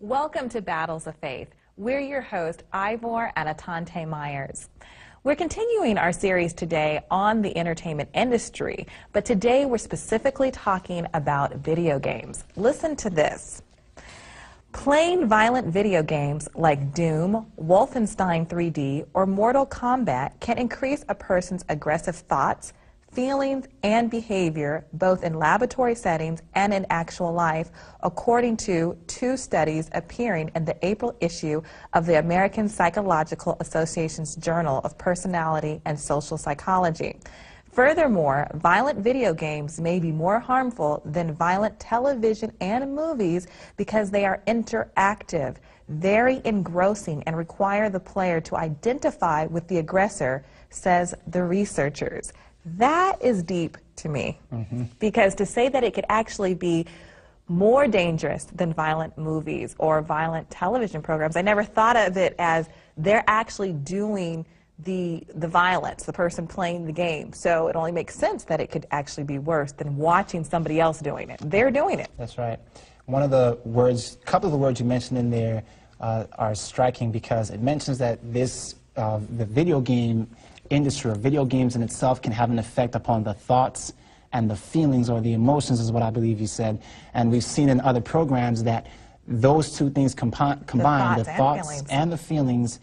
Welcome to Battles of Faith. We're your host, Ivor and Myers. We're continuing our series today on the entertainment industry, but today we're specifically talking about video games. Listen to this. Playing violent video games like Doom, Wolfenstein 3D, or Mortal Kombat can increase a person's aggressive thoughts, feelings, and behavior, both in laboratory settings and in actual life, according to two studies appearing in the April issue of the American Psychological Association's Journal of Personality and Social Psychology. Furthermore, violent video games may be more harmful than violent television and movies because they are interactive, very engrossing, and require the player to identify with the aggressor, says the researchers. That is deep to me, because to say that it could actually be more dangerous than violent movies or violent television programs, I never thought of it as they're actually doing the violence, the person playing the game. So it only makes sense that it could actually be worse than watching somebody else doing it. They're doing it. That's right. One of the words, a couple of the words you mentioned in there are striking, because it mentions that this, the video game industry, or video games in itself, can have an effect upon the thoughts and the feelings, or the emotions, is what I believe you said. And we've seen in other programs that those two things combined, the thoughts and the feelings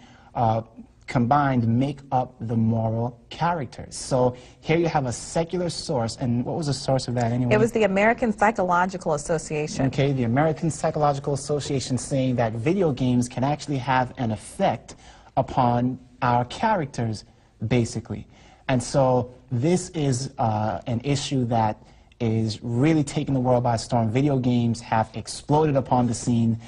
combined, make up the moral characters. So here you have a secular source, and what was the source of that anyway? It was the American Psychological Association. Okay, the American Psychological Association saying that video games can actually have an effect upon our characters, basically. And so this is an issue that is really taking the world by storm. Video games have exploded upon the scene,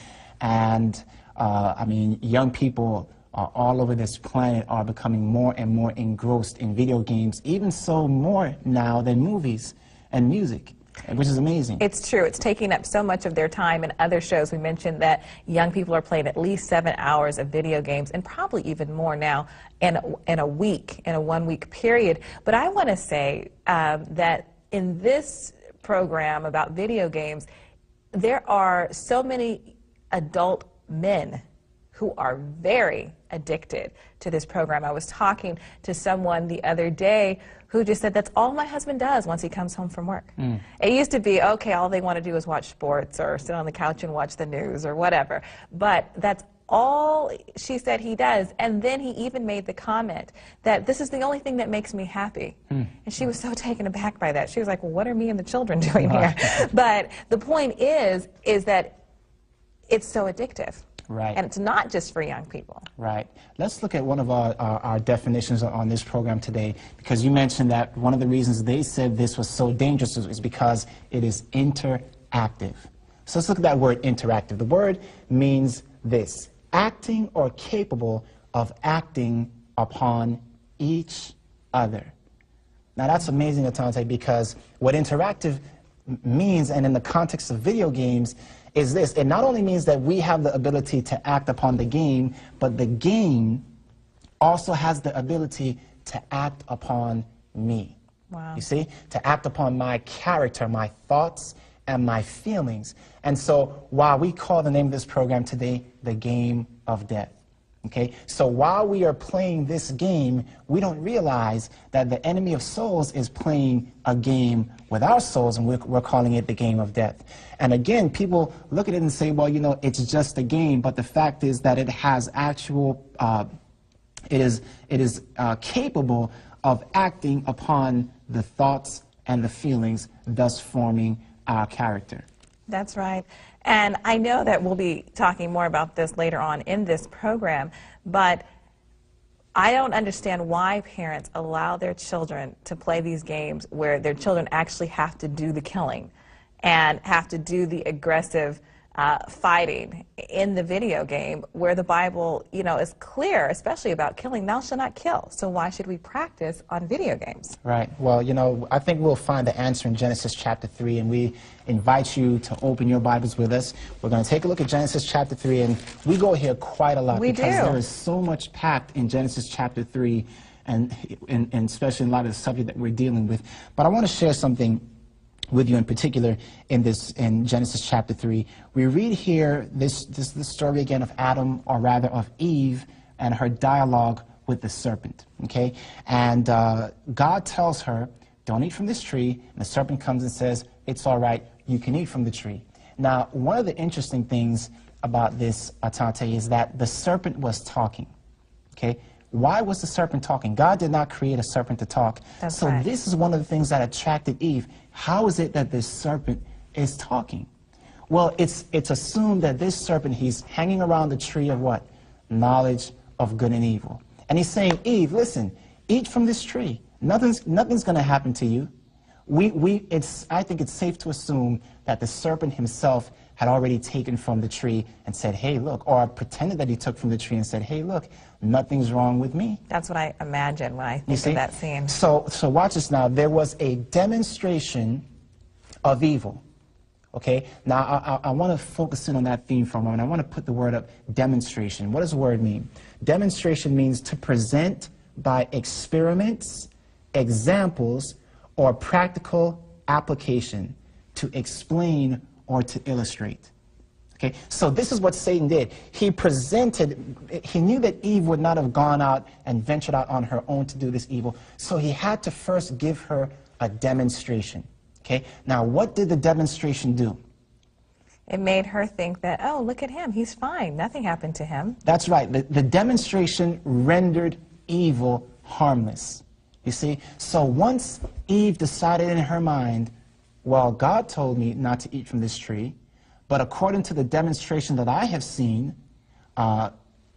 and I mean, young people all over this planet are becoming more and more engrossed in video games, even so more now than movies and music, which is amazing. It's true. It's taking up so much of their time. In other shows, we mentioned that young people are playing at least 7 hours of video games, and probably even more now in a week, in a 1 week period. But I want to say that in this program about video games, there are so many adult men who are very addicted to this program. I was talking to someone the other day who just said that's all my husband does once he comes home from work. It used to be, okay, all they want to do is watch sports or sit on the couch and watch the news or whatever. But that's all she said he does. And then he even made the comment that this is the only thing that makes me happy. And she was so taken aback by that. She was like, well, what are me and the children doing here? But the point is that it's so addictive. Right. And it's not just for young people. Right. Let's look at one of our definitions on this program today, because you mentioned that one of the reasons they said this was so dangerous is because it is interactive. So let's look at that word interactive. The word means this: acting or capable of acting upon each other. Now that's amazing, Atante, because what interactive means, and in the context of video games, is this. It not only means that we have the ability to act upon the game, but the game also has the ability to act upon me. Wow. You see? To act upon my character, my thoughts, and my feelings. And so while we call the name of this program today the game of death, okay? So while we are playing this game, we don't realize that the enemy of souls is playing a game with our souls, and we're calling it the game of death. And again, people look at it and say, well, you know, it's just a game, but the fact is that it has actual, it is capable of acting upon the thoughts and the feelings, thus forming our character. That's right. And I know that we'll be talking more about this later on in this program, but I don't understand why parents allow their children to play these games where their children actually have to do the killing and have to do the aggressive fighting in the video game, where the Bible, you know, is clear, especially about killing. Thou shalt not kill. So why should we practice on video games? Right. Well, you know, I think we'll find the answer in Genesis chapter 3, and we invite you to open your Bibles with us. We're going to take a look at Genesis chapter 3, and we go here quite a lot because there is so much packed in Genesis chapter 3, and especially in light of the subject that we're dealing with. But I want to share something with you in particular in Genesis chapter 3. We read here this story again of Adam, or rather of Eve, and her dialogue with the serpent, okay? And God tells her, don't eat from this tree, and the serpent comes and says, it's all right, you can eat from the tree. Now, one of the interesting things about this, Atante, is that the serpent was talking, okay? Why was the serpent talking? God did not create a serpent to talk. That's so right. This is one of the things that attracted Eve. How is it that this serpent is talking? Well, it's assumed that this serpent, he's hanging around the tree of what? Knowledge of good and evil. And he's saying, Eve, listen, eat from this tree. Nothing's going to happen to you. I think it's safe to assume that the serpent himself had already taken from the tree and said, hey, look, or pretended that he took from the tree and said, hey, look, nothing's wrong with me. That's what I imagine when I think of that scene. So watch this now. There was a demonstration of evil. Okay? Now, I want to focus in on that theme for a moment. I want to put the word up, demonstration. What does the word mean? Demonstration means to present by experiments, examples, or practical application, to explain or to illustrate. Okay, so this is what Satan did. He knew that Eve would not have gone out and ventured out on her own to do this evil, so he had to first give her a demonstration. Okay, now what did the demonstration do? It made her think that, oh, look at him, he's fine, nothing happened to him. That's right. The demonstration rendered evil harmless. You see, so once Eve decided in her mind, well, God told me not to eat from this tree, but according to the demonstration that I have seen,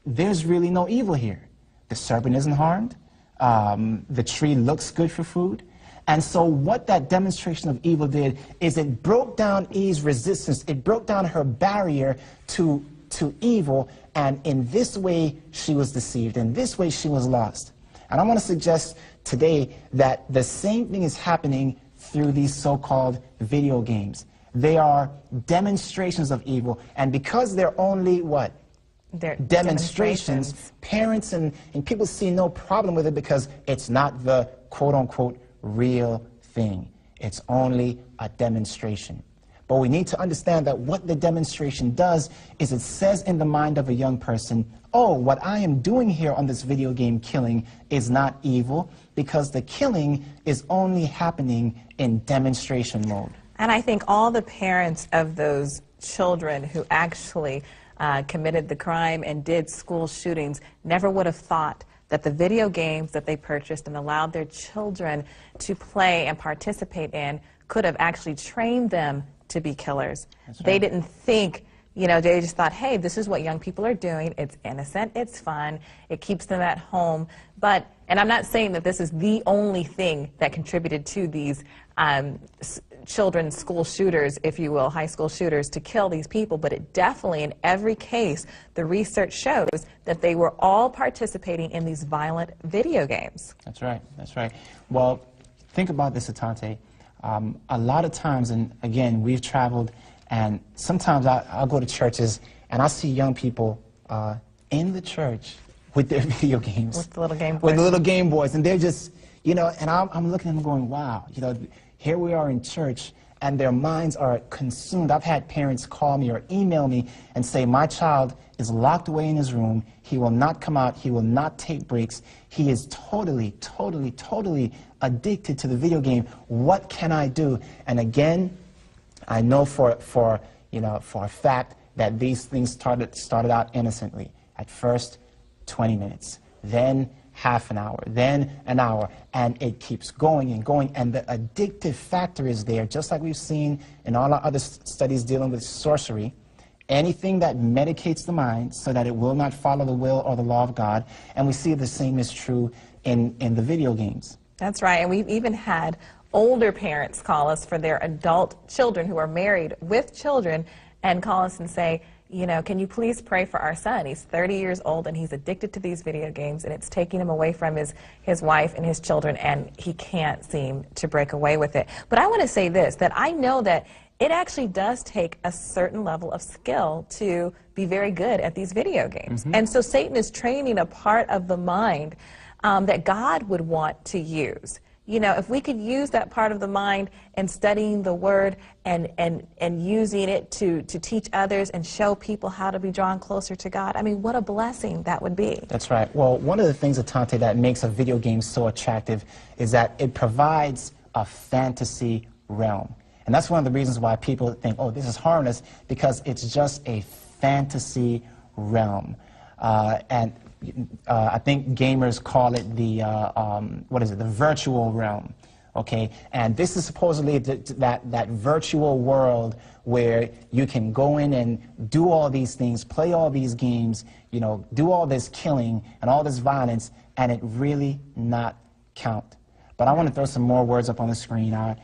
there's really no evil here. The serpent isn't harmed. The tree looks good for food. And so what that demonstration of evil did is it broke down Eve's resistance. It broke down her barrier to evil, and in this way she was deceived. In this way she was lost. And I want to suggest today that the same thing is happening through these so-called video games. They are demonstrations of evil, and because they're only what? They're demonstrations. Parents and people see no problem with it because it's not the quote-unquote real thing. It's only a demonstration. But we need to understand that what the demonstration does is it says in the mind of a young person, oh, what I am doing here on this video game killing is not evil, because the killing is only happening in demonstration mode. And I think all the parents of those children who actually committed the crime and did school shootings never would have thought that the video games that they purchased and allowed their children to play and participate in could have actually trained them to be killers. That's right. They didn't think, you know, they just thought, hey, this is what young people are doing. It's innocent, it's fun, it keeps them at home. But, and I'm not saying that this is the only thing that contributed to these children's school shooters, if you will, high school shooters, to kill these people, but it definitely, in every case, the research shows that they were all participating in these violent video games. That's right, that's right. Well, think about this, Atante. A lot of times, and again, we've traveled, and sometimes I'll go to churches, and I'll see young people in the church with their video games. With the little Game Boys. With the little Game Boys, and they're just, you know, and I'm looking at them going, wow, you know, here we are in church, and their minds are consumed. I've had parents call me or email me and say, my child is locked away in his room. He will not come out. He will not take breaks. He is totally, totally, totally addicted to the video game. What can I do? And again, I know for a fact that these things started out innocently. At first, 20 minutes, then half an hour, then an hour, and it keeps going and going, and the addictive factor is there, just like we've seen in all our other studies dealing with sorcery. Anything that medicates the mind so that it will not follow the will or the law of God, and we see the same is true in the video games. That's right, and we've even had older parents call us for their adult children who are married with children and call us and say, you know, can you please pray for our son? He's 30 years old and he's addicted to these video games, and it's taking him away from his wife and his children, and he can't seem to break away with it. But I want to say this, that I know that it actually does take a certain level of skill to be very good at these video games. Mm-hmm. And so Satan is training a part of the mind that God would want to use. You know, if we could use that part of the mind in studying the Word and using it to teach others and show people how to be drawn closer to God, I mean, what a blessing that would be. That's right. Well, one of the things, Atante, that makes a video game so attractive is that it provides a fantasy realm. And that's one of the reasons why people think, oh, this is harmless, because it's just a fantasy realm. I think gamers call it the, the virtual realm, okay? And this is supposedly that virtual world where you can go in and do all these things, play all these games, you know, do all this killing and all this violence, and it really not count. But I want to throw some more words up on the screen. I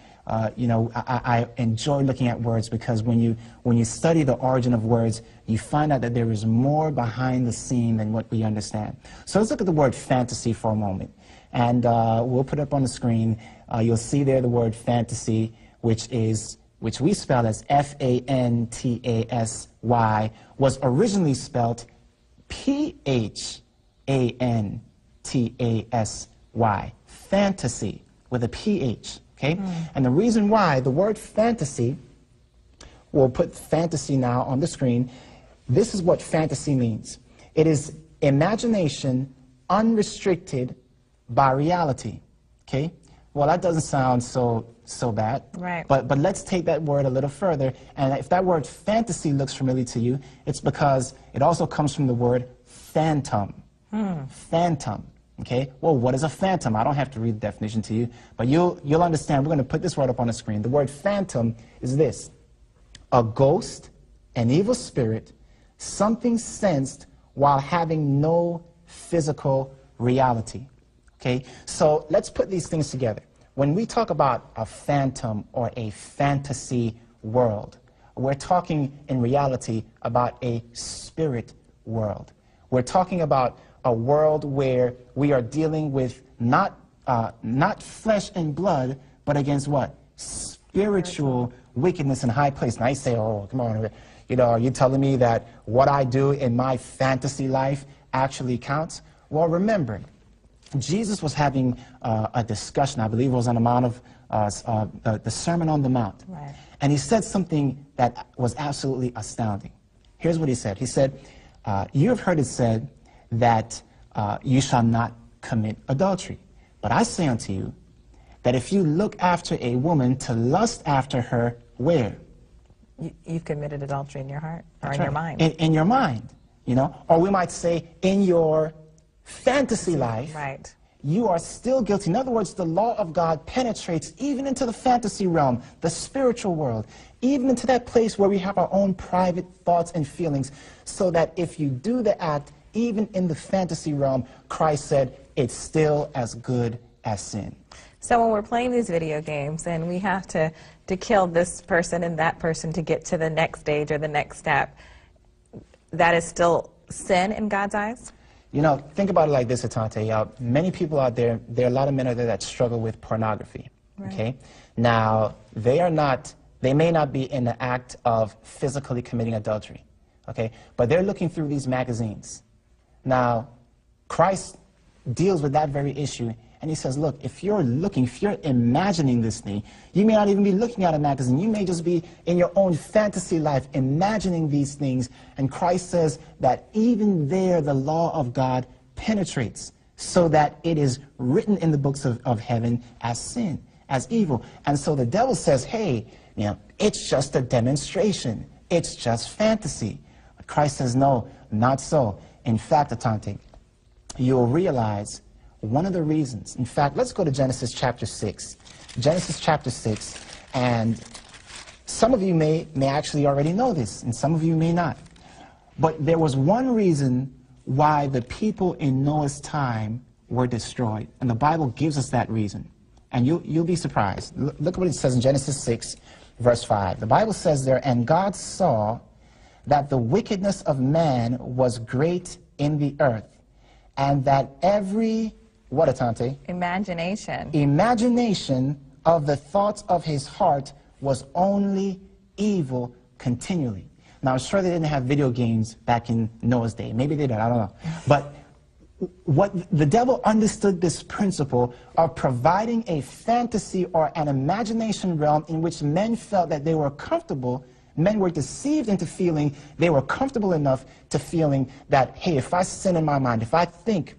enjoy looking at words because when you study the origin of words, you find out that there is more behind the scene than what we understand. So let's look at the word fantasy for a moment. And we'll put it up on the screen. You'll see there the word fantasy, which we spell as F-A-N-T-A-S-Y, was originally spelled P-H-A-N-T-A-S-Y, fantasy, with a P-H. Okay? And the reason why the word fantasy, we'll put fantasy now on the screen. This is what fantasy means. It is imagination unrestricted by reality. Okay? Well, that doesn't sound so bad. Right. But let's take that word a little further. And if that word fantasy looks familiar to you, it's because it also comes from the word phantom. Phantom. Okay, well, what is a phantom? I don't have to read the definition to you, but you'll understand. We're going to put this word up on the screen. The word phantom is this: a ghost, an evil spirit, something sensed while having no physical reality. Okay, so let's put these things together. When we talk about a phantom or a fantasy world, we're talking in reality about a spirit world. We're talking about a world where we are dealing with not flesh and blood, but against what? Spiritual wickedness in high place. And I say, oh, come on, you know, are you telling me that what I do in my fantasy life actually counts? Well, remember, Jesus was having a discussion, I believe it was on the Mount of, the Sermon on the Mount. Right. And he said something that was absolutely astounding. Here's what he said. He said, you have heard it said that you shall not commit adultery. But I say unto you that if you look after a woman to lust after her, where? You've committed adultery in your heart, or That's in right. your mind. In your mind, you know? Or we might say in your fantasy life, right. You are still guilty. In other words, the law of God penetrates even into the fantasy realm, the spiritual world, even into that place where we have our own private thoughts and feelings, so that if you do the act, even in the fantasy realm, Christ said, it's still as good as sin. So when we're playing these video games and we have to kill this person and that person to get to the next stage or the next step, that is still sin in God's eyes? You know, think about it like this, Atante. Many people out there, there are a lot of men out there that struggle with pornography, right. Okay? Now, they may not be in the act of physically committing adultery, okay? But they're looking through these magazines. Now, Christ deals with that very issue, and he says, look, if you're imagining this thing, you may not even be looking at a magazine. You may just be in your own fantasy life imagining these things, and Christ says that even there the law of God penetrates, so that it is written in the books of heaven as sin, as evil. And so the devil says, hey, you know, it's just a demonstration. It's just fantasy. But Christ says, no, not so. In fact, Atante, you'll realize one of the reasons. In fact, let's go to Genesis chapter 6. Genesis chapter 6, and some of you may actually already know this, and some of you may not. But there was one reason why the people in Noah's time were destroyed, and the Bible gives us that reason. And you'll be surprised. Look what it says in Genesis 6, verse 5. The Bible says there, and God saw that the wickedness of man was great in the earth, and that every, what, Atante? Imagination of the thoughts of his heart was only evil continually. Now, I'm sure they didn't have video games back in Noah's day. Maybe they did, I don't know. But what the devil understood this principle of providing a fantasy or an imagination realm in which men felt that they were comfortable. Men were deceived into feeling they were comfortable enough to feeling that, hey, if I sin in my mind, if I think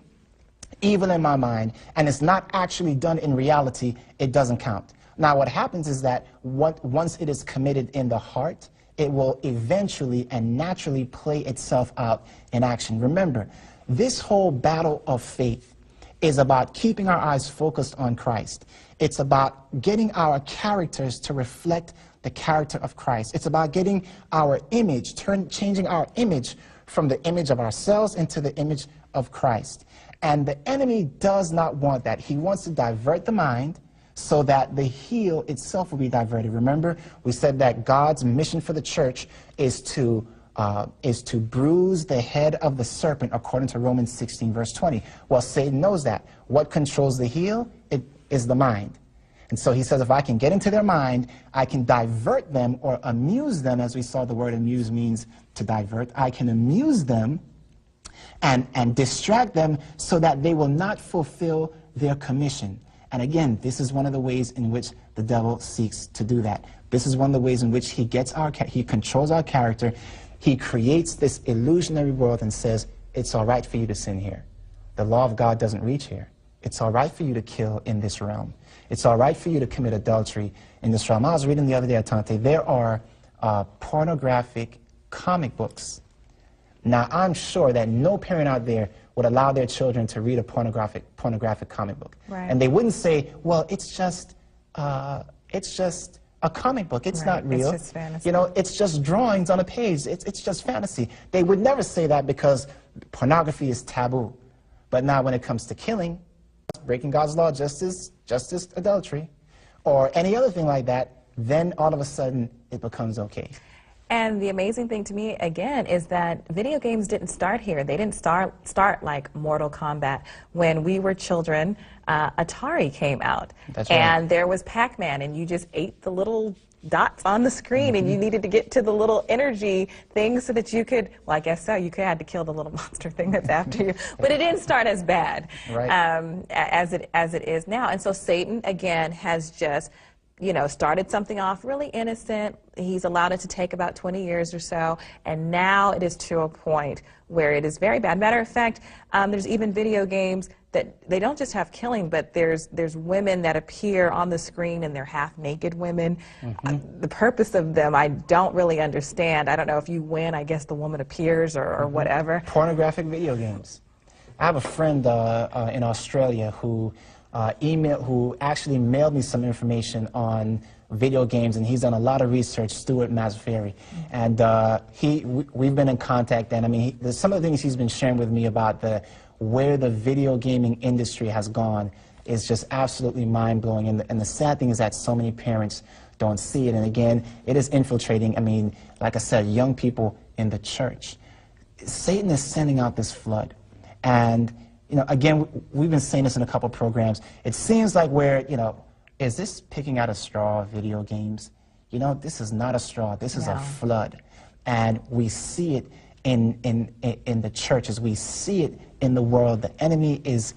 evil in my mind, and it's not actually done in reality, it doesn't count. Now, what happens is that once it is committed in the heart, it will eventually and naturally play itself out in action. Remember, this whole battle of faith is about keeping our eyes focused on Christ. It's about getting our characters to reflect the character of Christ. It's about getting our image, changing our image from the image of ourselves into the image of Christ. And the enemy does not want that. He wants to divert the mind so that the heel itself will be diverted. Remember, we said that God's mission for the church is to bruise the head of the serpent, according to Romans 16, verse 20. Well, Satan knows that. What controls the heel? It is the mind. And so he says, if I can get into their mind, I can divert them or amuse them, as we saw the word amuse means to divert. I can amuse them and distract them so that they will not fulfill their commission. And again, this is one of the ways in which the devil seeks to do that. This is one of the ways in which he controls our character. He creates this illusionary world and says, it's all right for you to sin here. The law of God doesn't reach here. It's all right for you to kill in this realm. It's all right for you to commit adultery in this realm. I was reading the other day, Atante, there are pornographic comic books. Now, I'm sure that no parent out there would allow their children to read a pornographic comic book. Right. And they wouldn't say, well, it's just a comic book. It's not real. It's just fantasy. You know, it's just drawings on a page. It's just fantasy. They would never say that because pornography is taboo. But now when it comes to killing, breaking God's law, justice, adultery, or any other thing like that, then all of a sudden it becomes okay. And the amazing thing to me, again, is that video games didn't start here. They didn't start like Mortal Kombat. When we were children, Atari came out. That's right. And there was Pac-Man, and you just ate the little dots on the screen, and you needed to get to the little energy thing so that you could, well, I guess so, you had to kill the little monster thing that's after you. But it didn't start as bad as it is now. And so Satan, again, has just started something off really innocent. He's allowed it to take about 20 years or so, and now it is to a point where it is very bad. Matter of fact, there's even video games that they don't just have killing, but there's women that appear on the screen, and they're half-naked women. The purpose of them, I don't really understand. I don't know if you win, I guess the woman appears or whatever. Pornographic video games. I have a friend in Australia who actually mailed me some information on video games, and he's done a lot of research, Stuart Mazaferi. And we've been in contact, and I mean, there's some of the things he's been sharing with me about where the video gaming industry has gone is just absolutely mind-blowing. And the sad thing is that so many parents don't see it. And again, it is infiltrating, I mean, like I said, young people in the church. Satan is sending out this flood. And again, we've been saying this in a couple of programs. It seems like is this picking out a straw, video games? This is not a straw. This is a flood. And we see it in the churches. We see it in the world. The enemy is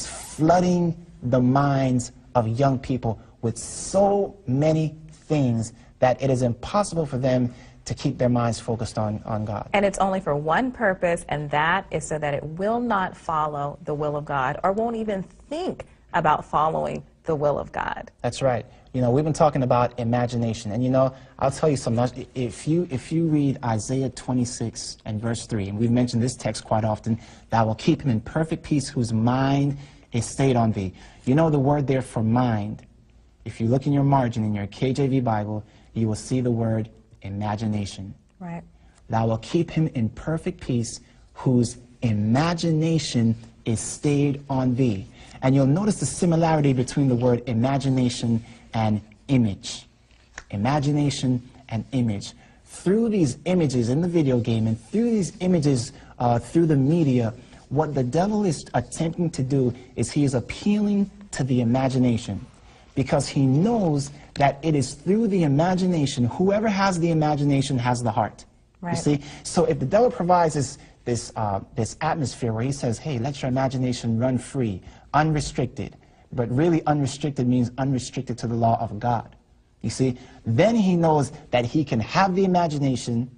flooding the minds of young people with so many things that it is impossible for them to keep their minds focused on God. And it's only for one purpose, and that is so that it will not follow the will of God, or won't even think about following the will of God. That's right. We've been talking about imagination, and I'll tell you something. If you read Isaiah 26 and verse 3, and we've mentioned this text quite often, "Thou will keep him in perfect peace whose mind is stayed on thee." The word there for mind, if you look in your margin in your KJV Bible, you will see the word imagination. Right. "Thou will keep him in perfect peace whose imagination is stayed on thee." And you'll notice the similarity between the word imagination and image. Imagination and image. Through these images in the video game and through these images through the media, what the devil is attempting to do is he is appealing to the imagination, because he knows that it is through the imagination, whoever has the imagination has the heart. You Right. see? So if the devil provides this atmosphere where he says, hey, let your imagination run free, unrestricted, but really unrestricted means unrestricted to the law of God. You see? Then he knows that he can have the imagination,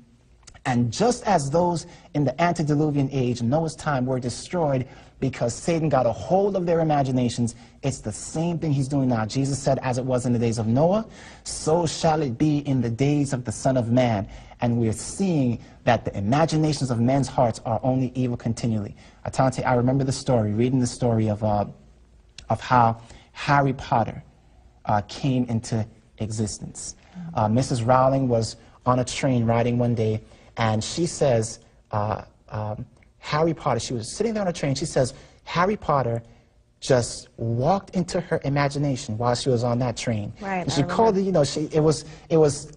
and just as those in the antediluvian age, Noah's time, were destroyed because Satan got a hold of their imaginations, it's the same thing he's doing now. Jesus said, as it was in the days of Noah, so shall it be in the days of the Son of Man. And we're seeing that the imaginations of men's hearts are only evil continually. Atante, I remember the story, reading the story of how Harry Potter came into existence. Mrs. Rowling was on a train riding one day, and she says, Harry Potter, she was sitting there on a train, she says, Harry Potter just walked into her imagination while she was on that train. Right, and she called it, you know, it was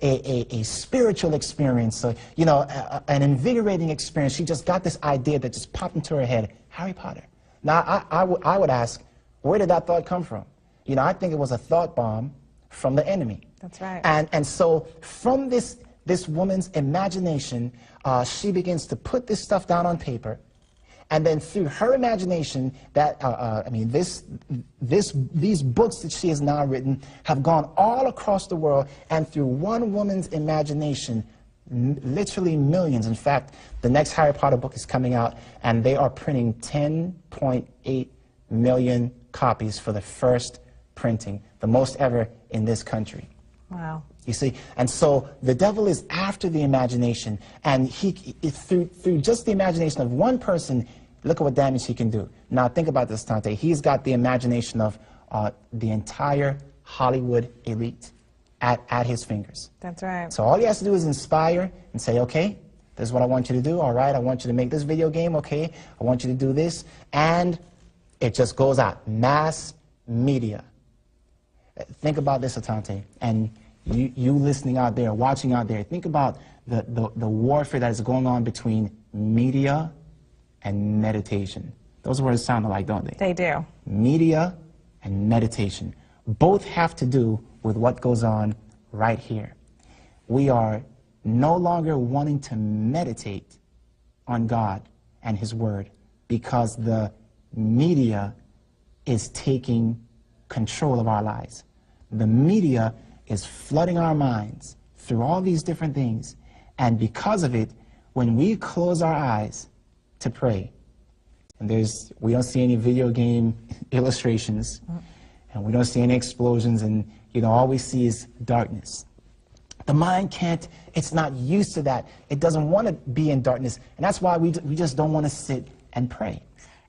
a spiritual experience, so, you know, an invigorating experience. She just got this idea that just popped into her head, Harry Potter. Now, I would ask, where did that thought come from? You know, I think it was a thought bomb from the enemy. That's right. And so from this woman's imagination, she begins to put this stuff down on paper, and then through her imagination, these books that she has now written have gone all across the world, and through one woman's imagination, literally millions. In fact, the next Harry Potter book is coming out, and they are printing 10.8 million copies for the first printing, the most ever in this country. Wow. You see, and so the devil is after the imagination, and through just the imagination of one person, look at what damage he can do. Now think about this, Tante. He's got the imagination of the entire Hollywood elite at his fingers. That's right. So all he has to do is inspire and say, okay, this is what I want you to do. All right, I want you to make this video game. Okay, I want you to do this, and it just goes out. Mass media. Think about this, Atante, and you listening out there, watching out there, think about the warfare that is going on between media and meditation. Those words sound alike, don't they? They do. Media and meditation. Both have to do with what goes on right here. We are no longer wanting to meditate on God and His Word because the media is taking control of our lives. The media is flooding our minds through all these different things, and because of it, when we close our eyes to pray, and we don't see any video game illustrations, and we don't see any explosions, and you know, all we see is darkness. The mind it's not used to that. It doesn't want to be in darkness, and that's why we just don't want to sit and pray.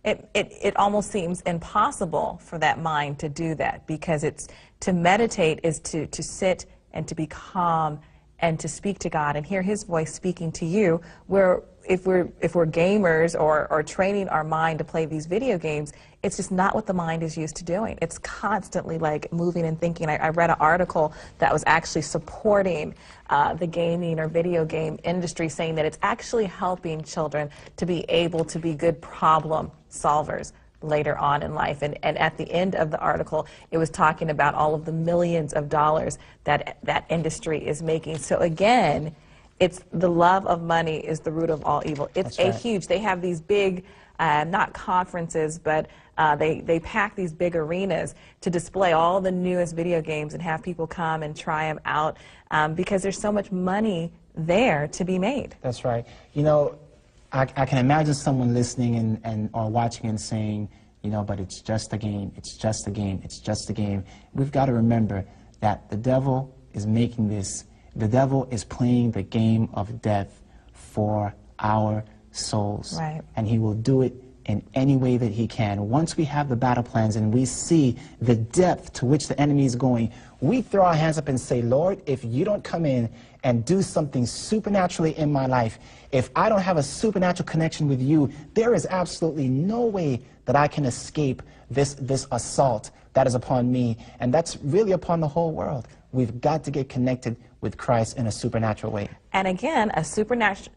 It almost seems impossible for that mind to do that, because to meditate is to sit and to be calm and to speak to God and hear His voice speaking to you. Where if we're gamers or training our mind to play these video games, it's just not what the mind is used to doing. It's constantly like moving and thinking. I read an article that was actually supporting the gaming or video game industry, saying that it's actually helping children to be able to be good problem solvers later on in life. And at the end of the article, it was talking about all of the millions of dollars that industry is making. So again, it's the love of money is the root of all evil. It's That's right. huge. They have these big, not conferences, but they pack these big arenas to display all the newest video games and have people come and try them out because there's so much money there to be made. That's right. You know, I can imagine someone listening or watching and saying, you know, but it's just a game, it's just a game, it's just a game. We've got to remember that the devil is making this, the devil is playing the game of death for our souls. Right. And he will do it in any way that he can. Once we have the battle plans and we see the depth to which the enemy is going, we throw our hands up and say, Lord, if you don't come in and do something supernaturally in my life, if I don't have a supernatural connection with you, there is absolutely no way that I can escape this assault that is upon me, and that's really upon the whole world. We've got to get connected with Christ in a supernatural way. And again, a supernatural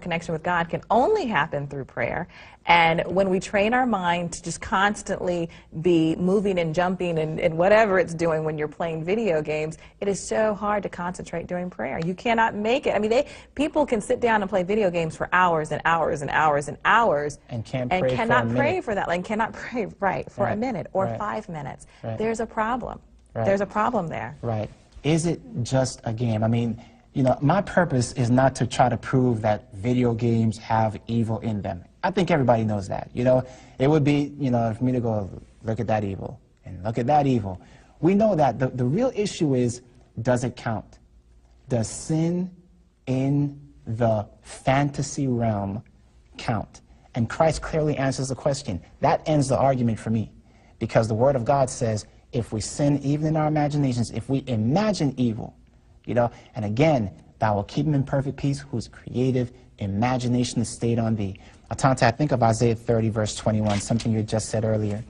connection with God can only happen through prayer. And when we train our mind to just constantly be moving and jumping and whatever it's doing when you're playing video games, it is so hard to concentrate during prayer. You cannot make it. I mean, people can sit down and play video games for hours and hours and hours and hours and cannot pray for that. Like, cannot pray for a minute or 5 minutes. There's a problem. There's a problem there. Right. Is it just a game? I mean, you know, my purpose is not to try to prove that video games have evil in them. I think everybody knows that. You know, it would be, you know, for me to go, look at that evil and look at that evil. We know that the real issue is, does it count? Does sin in the fantasy realm count? And Christ clearly answers the question. That ends the argument for me, because the Word of God says, if we sin even in our imaginations, if we imagine evil, you know, and again, thou wilt keep him in perfect peace whose creative imagination is stayed on thee. Atante, I think of Isaiah 30, verse 21, something you just said earlier.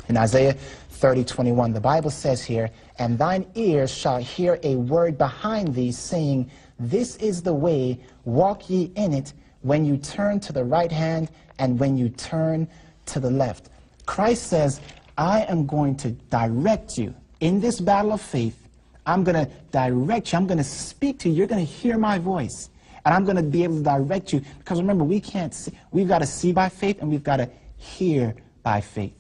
In Isaiah 30, 21, the Bible says here, and thine ears shall hear a word behind thee, saying, this is the way, walk ye in it, when you turn to the right hand and when you turn to the left. Christ says, I am going to direct you in this battle of faith. I'm going to direct you. I'm going to speak to you. You're going to hear my voice. And I'm going to be able to direct you. Because remember, we can't see. We've got to see by faith and we've got to hear by faith.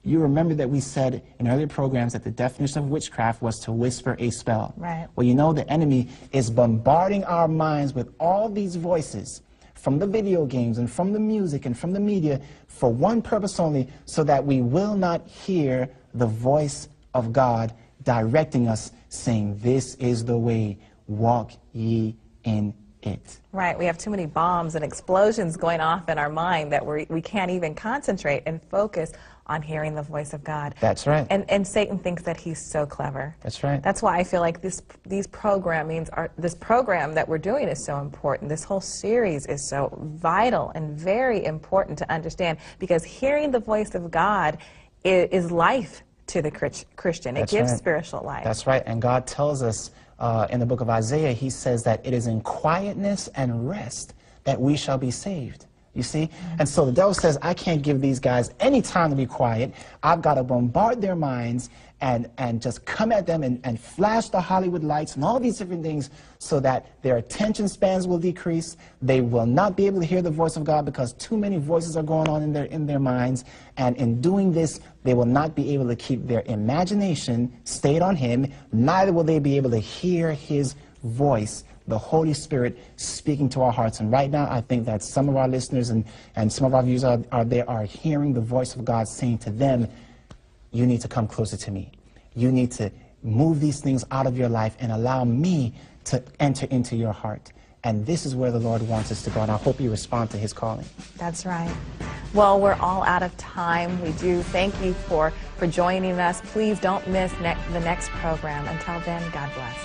You remember that we said in earlier programs that the definition of witchcraft was to whisper a spell. Right. Well, you know, the enemy is bombarding our minds with all these voices from the video games and from the music and from the media for one purpose only, so that we will not hear the voice of God directing us, saying, this is the way, walk ye in it. Right. We have too many bombs and explosions going off in our mind that we can't even concentrate and focus on hearing the voice of God. That's right. And Satan thinks that he's so clever. That's right. That's why I feel like this program that we're doing is so important. This whole series is so vital and very important to understand, because hearing the voice of God is life to the Christian. It gives spiritual life. That's right. And God tells us in the book of Isaiah, he says that it is in quietness and rest that we shall be saved. You see? And so the devil says, I can't give these guys any time to be quiet. I've got to bombard their minds and just come at them and flash the Hollywood lights and all these different things, so that their attention spans will decrease. They will not be able to hear the voice of God because too many voices are going on in their minds. And in doing this, they will not be able to keep their imagination stayed on him. Neither will they be able to hear his voice, the Holy Spirit speaking to our hearts. And right now, I think that some of our listeners and some of our viewers are hearing the voice of God saying to them, you need to come closer to me. You need to move these things out of your life and allow me to enter into your heart. And this is where the Lord wants us to go, and I hope you respond to his calling. That's right. Well, we're all out of time. We do thank you for joining us. Please don't miss the next program. Until then, God bless.